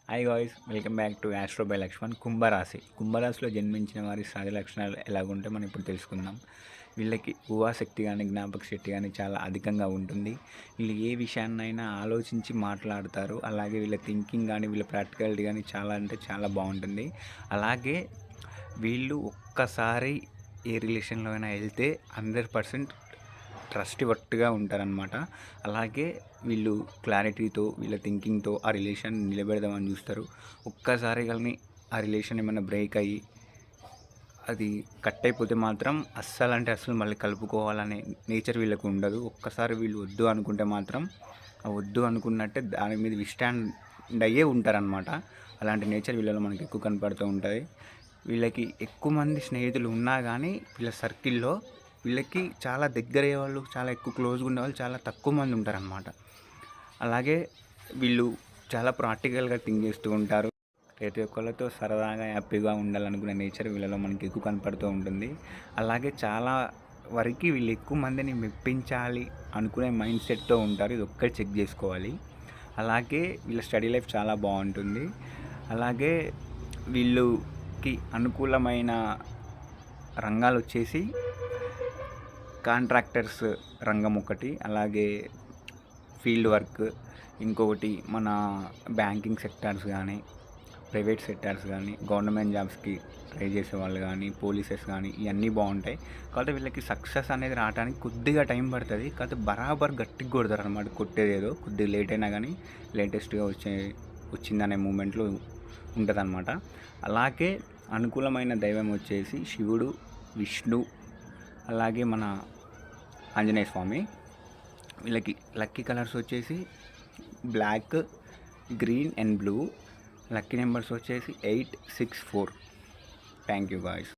Hi guys, welcome back to astro by Lakshman. కుంభరాశిలో జన్మించిన వారి సహజ లక్షణాలు ఎలాగుంటే మనం ఇప్పుడు తెలుసుకుందాం. వీళ్ళకి ఊహాశక్తి కానీ జ్ఞాపక శక్తి కానీ చాలా అధికంగా ఉంటుంది. వీళ్ళు ఏ విషయాన్నైనా ఆలోచించి మాట్లాడతారు. అలాగే వీళ్ళ థింకింగ్ కానీ వీళ్ళ ప్రాక్టికాలిటీ కానీ చాలా అంటే చాలా బాగుంటుంది. అలాగే వీళ్ళు ఒక్కసారి ఏ రిలేషన్లో అయినా వెళ్తే 100% ట్రస్ట్వర్త్గా ఉంటారనమాట. అలాగే వీళ్ళు క్లారిటీతో వీళ్ళ థింకింగ్తో ఆ రిలేషన్ నిలబెడదామని చూస్తారు. ఒక్కసారి కానీ ఆ రిలేషన్ ఏమైనా బ్రేక్ అయ్యి అది కట్ అయిపోతే మాత్రం అస్సలు మళ్ళీ కలుపుకోవాలనే నేచర్ వీళ్ళకు ఉండదు. ఒక్కసారి వీళ్ళు వద్దు అనుకుంటే మాత్రం వద్దు అనుకున్నట్టే దాని మీద విస్టాండ్ అయ్యే ఉంటారనమాట. అలాంటి నేచర్ వీళ్ళలో మనకి ఎక్కువ కనపడుతూ ఉంటుంది. వీళ్ళకి ఎక్కువ మంది స్నేహితులు ఉన్నా కానీ వీళ్ళ సర్కిల్లో వీళ్ళకి చాలా దగ్గరయ్యే వాళ్ళు, చాలా ఎక్కువ క్లోజ్గా ఉండేవాళ్ళు చాలా తక్కువ మంది ఉంటారనమాట. అలాగే వీళ్ళు చాలా ప్రాక్టికల్గా థింక్ చేస్తూ ఉంటారు. ప్రతి ఒక్కళ్ళతో సరదాగా హ్యాపీగా ఉండాలనుకునే నేచర్ వీళ్ళలో మనకి ఎక్కువ కనపడుతూ ఉంటుంది. అలాగే చాలా వరకు వీళ్ళు ఎక్కువ మందిని మెప్పించాలి అనుకునే మైండ్ సెట్తో ఉంటారు. ఇది ఒక్కటి చెక్ చేసుకోవాలి. అలాగే వీళ్ళ స్టడీ లైఫ్ చాలా బాగుంటుంది. అలాగే వీళ్ళకి అనుకూలమైన రంగాలు వచ్చేసి కాంట్రాక్టర్స్ రంగం ఒకటి, అలాగే ఫీల్డ్ వర్క్ ఇంకొకటి, మన బ్యాంకింగ్ సెక్టార్స్ కానీ ప్రైవేట్ సెక్టార్స్ కానీ గవర్నమెంట్ జాబ్స్కి ట్రై చేసే వాళ్ళు కానీ పోలీసెస్ కానీ ఇవన్నీ బాగుంటాయి. కాబట్టి వీళ్ళకి సక్సెస్ అనేది రావడానికి కొద్దిగా టైం పడుతుంది. కాకపోతే బరాబర్ గట్టిగా కొడతారు అనమాట. కొట్టేదేదో కొద్దిగా లేట్ అయినా కానీ లేటెస్ట్గా వచ్చిందనే మూమెంట్లో ఉంటుందన్నమాట. అలాగే అనుకూలమైన దైవం వచ్చేసి శివుడు, విష్ణు, అలాగే మన ఆంజనేయ స్వామి. వీళ్ళకి లక్కీ కలర్స్ వచ్చేసి black, green and blue. Lucky numbers వచ్చేసి 864. Thank you guys.